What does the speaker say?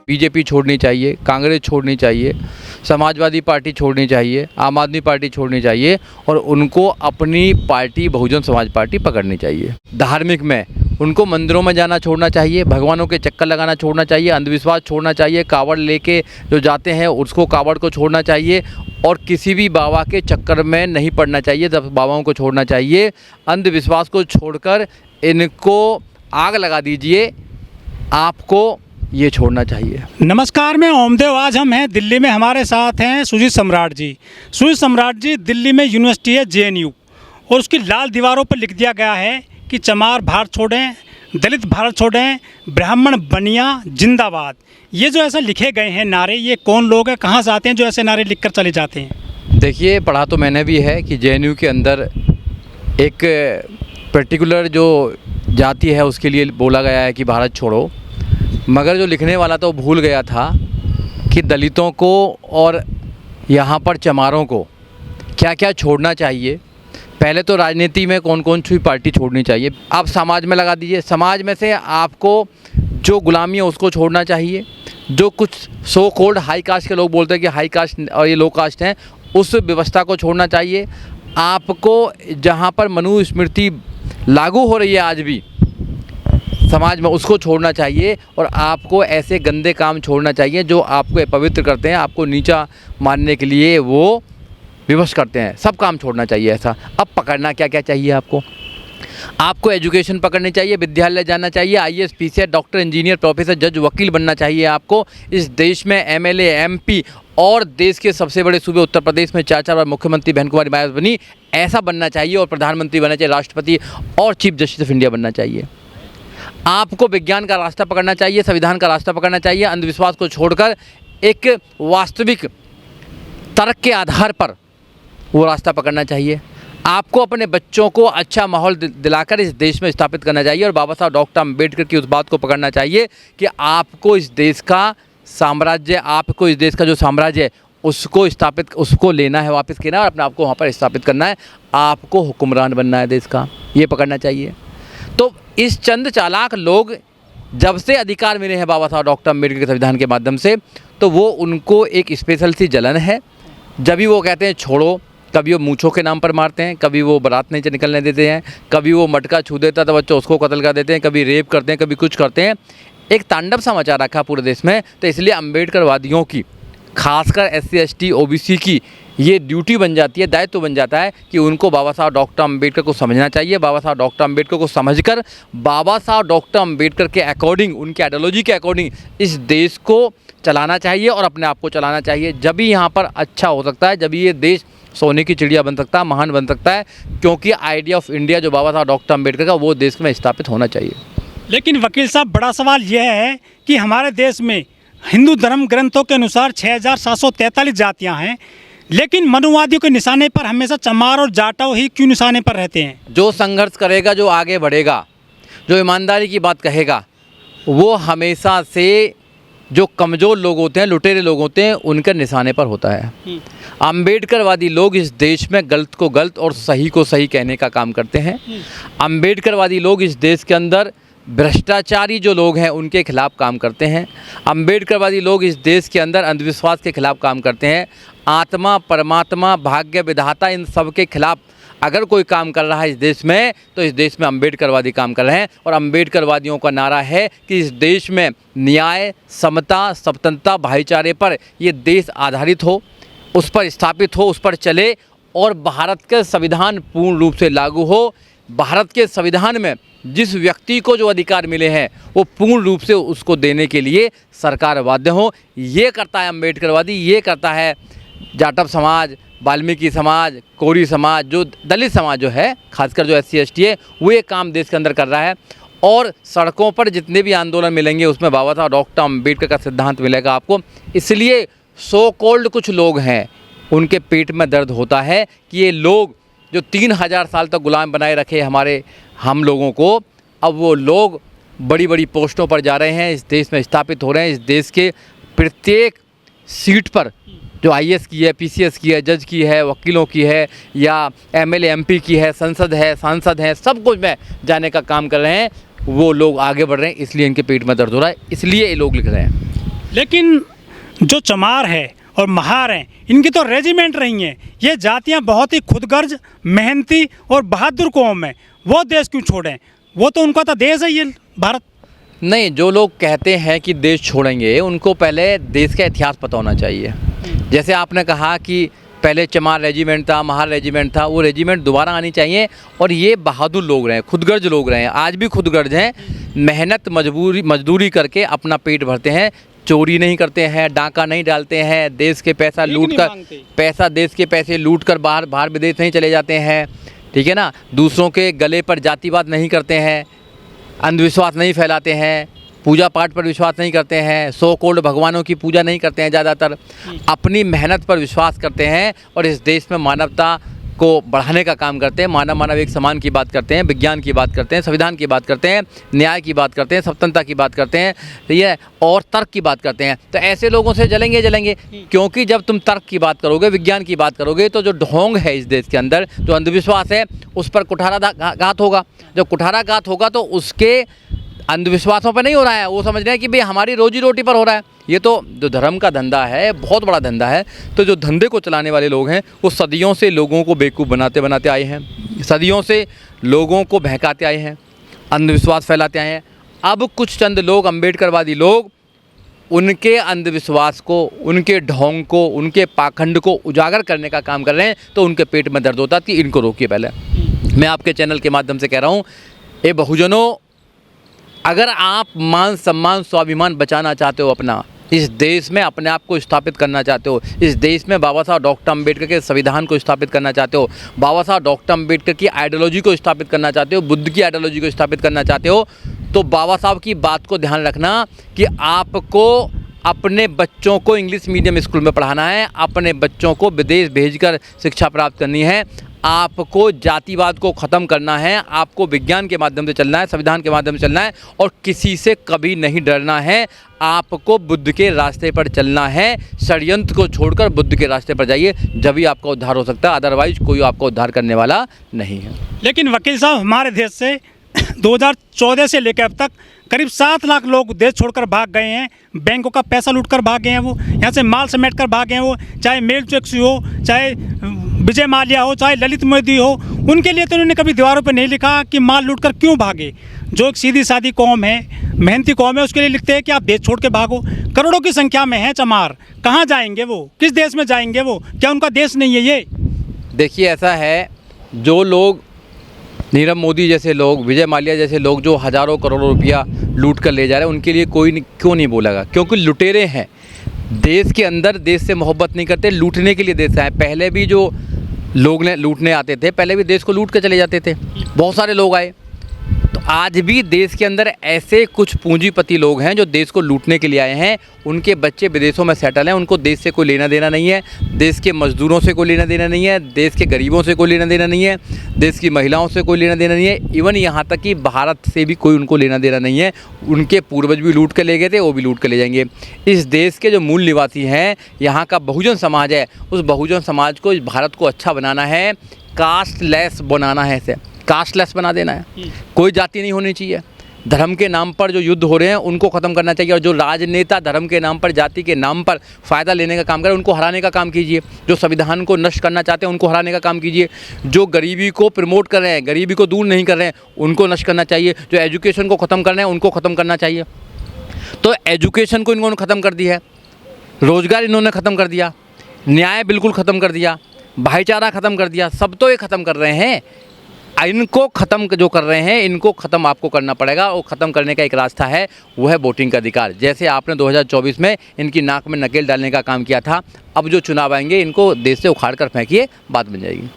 BJP छोड़नी चाहिए, कांग्रेस छोड़नी चाहिए, समाजवादी पार्टी छोड़नी चाहिए, आम आदमी पार्टी छोड़नी चाहिए और उनको अपनी पार्टी बहुजन समाज पार्टी पकड़नी चाहिए। धार्मिक में उनको मंदिरों में जाना छोड़ना चाहिए, भगवानों के चक्कर लगाना छोड़ना चाहिए, अंधविश्वास छोड़ना चाहिए, कावड़ लेके जो जाते हैं उसको कावड़ को छोड़ना चाहिए और किसी भी बाबा के चक्कर में नहीं पड़ना चाहिए। जब बाबाओं को छोड़ना चाहिए, अंधविश्वास को छोड़कर इनको आग लगा दीजिए, आपको ये छोड़ना चाहिए। नमस्कार, मैं ओमदेव। आज हम हैं दिल्ली में, हमारे साथ हैं सुजीत सम्राट जी। सुजीत सम्राट जी, दिल्ली में यूनिवर्सिटी है JNU और उसकी लाल दीवारों पर लिख दिया गया है कि चमार भारत छोड़ें, दलित भारत छोड़ें, ब्राह्मण बनिया जिंदाबाद। ये जो ऐसा लिखे गए हैं नारे, ये कौन लोग हैं, कहाँ से आते हैं जो ऐसे नारे लिखकर चले जाते हैं? देखिए, पढ़ा तो मैंने भी है कि JNU के अंदर एक पर्टिकुलर जो जाति है उसके लिए बोला गया है कि भारत छोड़ो, मगर जो लिखने वाला तो भूल गया था कि दलितों को और यहाँ पर चमारों को क्या क्या छोड़ना चाहिए। पहले तो राजनीति में कौन कौन सी पार्टी छोड़नी चाहिए, आप समाज में लगा दीजिए। समाज में से आपको जो गुलामी है उसको छोड़ना चाहिए। जो कुछ सो कॉल्ड हाई कास्ट के लोग बोलते हैं कि हाई कास्ट और ये लो कास्ट हैं, उस व्यवस्था को छोड़ना चाहिए। आपको जहाँ पर मनुस्मृति लागू हो रही है आज भी समाज में, उसको छोड़ना चाहिए और आपको ऐसे गंदे काम छोड़ना चाहिए जो आपको अपवित्र करते हैं, आपको नीचा मानने के लिए वो विवश करते हैं। सब काम छोड़ना चाहिए ऐसा। अब पकड़ना क्या क्या चाहिए आपको एजुकेशन पकड़नी चाहिए, विद्यालय जाना चाहिए, IAS PCS doctor engineer professor जज वकील बनना चाहिए आपको। इस देश में MLA MP और देश के सबसे बड़े सूबे उत्तर प्रदेश में 4 बार मुख्यमंत्री बहन कुमारी मायावती ऐसा बनना चाहिए और प्रधानमंत्री बनना चाहिए, राष्ट्रपति और चीफ जस्टिस ऑफ इंडिया बनना चाहिए। आपको विज्ञान का रास्ता पकड़ना चाहिए, संविधान का रास्ता पकड़ना चाहिए, अंधविश्वास को छोड़कर एक वास्तविक तर्क के आधार पर वो रास्ता पकड़ना चाहिए। आपको अपने बच्चों को अच्छा माहौल दिलाकर इस देश में स्थापित करना चाहिए और बाबा साहब डॉक्टर अम्बेडकर की उस बात को पकड़ना चाहिए कि आपको इस देश का साम्राज्य, आपको इस देश का जो साम्राज्य है उसको स्थापित, उसको लेना है, वापस लेना है और अपने आप को वहाँ पर स्थापित करना है। आपको हुक्मरान बनना है देश का, ये पकड़ना चाहिए। तो इस चंद चालाक लोग जब से अधिकार मिले हैं बाबा साहब डॉक्टर अम्बेडकर के संविधान के माध्यम से, तो वो उनको एक स्पेशल सी जलन है। जब भी वो कहते हैं छोड़ो, कभी वो मूँछों के नाम पर मारते हैं, कभी वो बारात नहीं निकलने देते हैं, कभी वो मटका छू देता तो बच्चों उसको कत्ल कर देते हैं, कभी रेप करते हैं, कभी कुछ करते हैं। एक तांडव सा मचा रखा पूरे देश में। तो इसलिए अम्बेडकरवादियों की, खासकर SC ST OBC की ये ड्यूटी बन जाती है, दायित्व बन जाता है कि उनको बाबा साहब डॉक्टर अम्बेडकर को समझना चाहिए। बाबा साहब डॉक्टर अम्बेडकर को समझकर बाबा साहब डॉक्टर अम्बेडकर के अकॉर्डिंग, उनके आइडियोलॉजी के अकॉर्डिंग इस देश को चलाना चाहिए और अपने आप को चलाना चाहिए। जब भी यहाँ पर अच्छा हो सकता है, जब ये देश सोने की चिड़िया बन सकता है, महान बन सकता है, क्योंकि आइडिया ऑफ इंडिया जो बाबा साहब डॉक्टर अम्बेडकर का, वो देश में स्थापित होना चाहिए। लेकिन वकील साहब, बड़ा सवाल यह है कि हमारे देश में हिंदू धर्म ग्रंथों के अनुसार 6743 जातियाँ हैं, लेकिन मनुवादियों के निशाने पर हमेशा चमार और जाटव ही क्यों निशाने पर रहते हैं? जो संघर्ष करेगा, जो आगे बढ़ेगा, जो ईमानदारी की बात कहेगा, वो हमेशा से जो कमज़ोर लोग होते हैं, लुटेरे लोग होते हैं, उनके निशाने पर होता है। अम्बेडकरवादी लोग इस देश में गलत को गलत और सही को सही कहने का काम करते हैं। अम्बेडकरवादी लोग इस देश के अंदर भ्रष्टाचारी जो लोग हैं उनके खिलाफ काम करते हैं। अम्बेडकरवादी लोग इस देश के अंदर अंधविश्वास के खिलाफ काम करते हैं। आत्मा, परमात्मा, भाग्य, विधाता, इन सब के खिलाफ अगर कोई काम कर रहा है इस देश में, तो इस देश में अम्बेडकरवादी काम कर रहे हैं। और अम्बेडकरवादियों का नारा है कि इस देश में न्याय, समता, स्वतंत्रता, भाईचारे पर ये देश आधारित हो, उस पर स्थापित हो, उस पर चले और भारत के संविधान पूर्ण रूप से लागू हो। भारत के संविधान में जिस व्यक्ति को जो अधिकार मिले हैं वो पूर्ण रूप से उसको देने के लिए सरकार बाध्य हो। ये करता है अम्बेडकरवादी, ये करता है जाटव समाज, वाल्मीकि समाज, कोरी समाज, जो दलित समाज जो है, खासकर जो SC ST है, वो ये काम देश के अंदर कर रहा है। और सड़कों पर जितने भी आंदोलन मिलेंगे उसमें बाबा साहब डॉक्टर अम्बेडकर का सिद्धांत मिलेगा आपको। इसलिए सो कॉल्ड कुछ लोग हैं, उनके पेट में दर्द होता है कि ये लोग जो 3000 साल तक गुलाम बनाए रखे हम लोगों को, अब वो लोग बड़ी बड़ी पोस्टों पर जा रहे हैं, इस देश में स्थापित हो रहे हैं। इस देश के प्रत्येक सीट पर जो IAS की है, PCS की है, जज की है, वकीलों की है, या MLA MP की है, संसद है, सांसद हैं, सब कुछ में जाने का काम कर रहे हैं। वो लोग आगे बढ़ रहे हैं, इसलिए इनके पेट में दर्द हो रहा है, इसलिए ये लोग लिख रहे हैं। लेकिन जो चमार है और महार हैं, इनकी तो रेजिमेंट रही हैं। ये जातियां बहुत ही खुदगर्ज, मेहनती और बहादुर कौम है। वो देश क्यों छोड़ें? वो तो उनका तो देश है ये भारत। नहीं, जो लोग कहते हैं कि देश छोड़ेंगे उनको पहले देश का इतिहास पता होना चाहिए। जैसे आपने कहा कि पहले चमार रेजिमेंट था, महार रेजिमेंट था, वो रेजिमेंट दोबारा आनी चाहिए। और ये बहादुर लोग रहे, खुदगर्ज लोग रहे, आज भी खुदगर्ज हैं, मेहनत मजदूरी करके अपना पेट भरते हैं, चोरी नहीं करते हैं, डाका नहीं डालते हैं, देश के पैसा लूट कर देश के पैसे लूट कर बाहर विदेश नहीं चले जाते हैं, ठीक है ना। दूसरों के गले पर जातिवाद नहीं करते हैं, अंधविश्वास नहीं फैलाते हैं, पूजा पाठ पर विश्वास नहीं करते हैं, सो कॉल्ड भगवानों की पूजा नहीं करते हैं, ज़्यादातर अपनी मेहनत पर विश्वास करते हैं और इस देश में मानवता को बढ़ाने का काम करते हैं। मानव एक समान की बात करते हैं, विज्ञान की बात करते हैं, संविधान की बात करते हैं, न्याय की बात करते हैं, स्वतंत्रता की बात करते हैं, ठीक है, और तर्क की बात करते हैं। तो ऐसे लोगों से जलेंगे, क्योंकि जब तुम तर्क की बात करोगे, विज्ञान की बात करोगे, तो जो ढोंग है इस देश के अंदर, जो अंधविश्वास है, उस पर कुठाराघात होगा। जब कुठाराघात होगा तो उसके अंधविश्वासों पर नहीं हो रहा है, वो समझ रहे हैं कि भाई हमारी रोजी रोटी पर हो रहा है। ये तो जो धर्म का धंधा है, बहुत बड़ा धंधा है। तो जो धंधे को चलाने वाले लोग हैं, वो सदियों से लोगों को बेवकूफ़ बनाते आए हैं, सदियों से लोगों को बहकाते आए हैं, अंधविश्वास फैलाते आए हैं। अब कुछ चंद लोग, अम्बेडकरवादी लोग, उनके अंधविश्वास को, उनके ढोंग को, उनके पाखंड को उजागर करने का काम कर रहे हैं। तो उनके पेट में दर्द होता है कि इनको रोकिए। पहले मैं आपके चैनल के माध्यम से कह रहा हूँ, ये बहुजनों, अगर आप मान सम्मान स्वाभिमान बचाना चाहते हो, अपना इस देश में अपने आप को स्थापित करना चाहते हो, इस देश में बाबा साहब डॉक्टर अम्बेडकर के संविधान को स्थापित करना चाहते हो, बाबा साहब डॉक्टर अम्बेडकर की आइडियोलॉजी को स्थापित करना चाहते हो, बुद्ध की आइडियोलॉजी को स्थापित करना चाहते हो, तो बाबा साहब की बात को ध्यान रखना कि आपको अपने बच्चों को इंग्लिश मीडियम स्कूल में पढ़ाना है, अपने बच्चों को विदेश भेजकर शिक्षा प्राप्त करनी है, आपको जातिवाद को ख़त्म करना है, आपको विज्ञान के माध्यम से चलना है, संविधान के माध्यम से चलना है और किसी से कभी नहीं डरना है। आपको बुद्ध के रास्ते पर चलना है, षड्यंत्र को छोड़कर बुद्ध के रास्ते पर जाइए, जब ही आपका उद्धार हो सकता है। अदरवाइज कोई आपका उद्धार करने वाला नहीं है। लेकिन वकील साहब, हमारे देश से 2014 से लेकर अब तक करीब 7 लाख लोग देश छोड़कर भाग गए हैं। बैंकों का पैसा लूटकर भाग गए हैं, वो यहाँ से माल समेट कर भाग गए हैं। वो चाहे मेल चोकसी हो, चाहे विजय माल्या हो, चाहे ललित मोदी हो, उनके लिए तो उन्होंने कभी दीवारों पर नहीं लिखा कि माल लूटकर क्यों भागे। जो एक सीधी सादी कौम है, मेहनती कौम है, उसके लिए लिखते हैं कि आप देश छोड़ के भागो। करोड़ों की संख्या में है चमार, कहाँ जाएंगे वो? किस देश में जाएंगे वो? क्या उनका देश नहीं है ये? देखिए, ऐसा है, जो लोग नीरव मोदी जैसे लोग, विजय माल्या जैसे लोग जो हज़ारों करोड़ों रुपया लूट कर ले जा रहे हैं, उनके लिए कोई क्यों नहीं बोलेगा? क्योंकि लुटेरे हैं, देश के अंदर देश से मोहब्बत नहीं करते, लूटने के लिए देश आए। पहले भी जो लोग लूटने आते थे, पहले भी देश को लूट कर चले जाते थे, बहुत सारे लोग आए। तो आज भी देश के अंदर ऐसे कुछ पूंजीपति लोग हैं जो देश को लूटने के लिए आए हैं। उनके बच्चे विदेशों में सेटल हैं, उनको देश से कोई लेना देना नहीं है, देश के मजदूरों से कोई लेना देना नहीं है, देश के गरीबों से कोई लेना देना नहीं है, देश की महिलाओं से कोई लेना देना नहीं है, इवन यहाँ तक कि भारत से भी कोई उनको लेना देना नहीं है। उनके पूर्वज भी लूट के ले गए थे, वो भी लूट के ले जाएंगे। इस देश के जो मूल निवासी हैं, यहाँ का बहुजन समाज है, उस बहुजन समाज को, इस भारत को अच्छा बनाना है, कास्टलेस बनाना है, इसे कास्टलेस बना देना है। कोई जाति नहीं होनी चाहिए। धर्म के नाम पर जो युद्ध हो रहे हैं उनको ख़त्म करना चाहिए, और जो राजनेता धर्म के नाम पर, जाति के नाम पर फ़ायदा लेने का काम करें, उनको हराने का काम कीजिए। जो संविधान को नष्ट करना चाहते हैं उनको हराने का काम कीजिए। जो गरीबी को प्रमोट कर रहे हैं, गरीबी को दूर नहीं कर रहे हैं, उनको नष्ट करना चाहिए। जो एजुकेशन को ख़त्म कर रहे हैं उनको ख़त्म करना चाहिए। तो एजुकेशन को इन्होंने ख़त्म कर दिया है, रोज़गार इन्होंने ख़त्म कर दिया, न्याय बिल्कुल ख़त्म कर दिया, भाईचारा ख़त्म कर दिया, सब तो ये ख़त्म कर रहे हैं। इनको ख़त्म जो कर रहे हैं, इनको ख़त्म आपको करना पड़ेगा। और ख़त्म करने का एक रास्ता है, वो है वोटिंग का अधिकार। जैसे आपने 2024 में इनकी नाक में नकेल डालने का काम किया था, अब जो चुनाव आएंगे इनको देश से उखाड़ कर फेंकिए, बात बन जाएगी।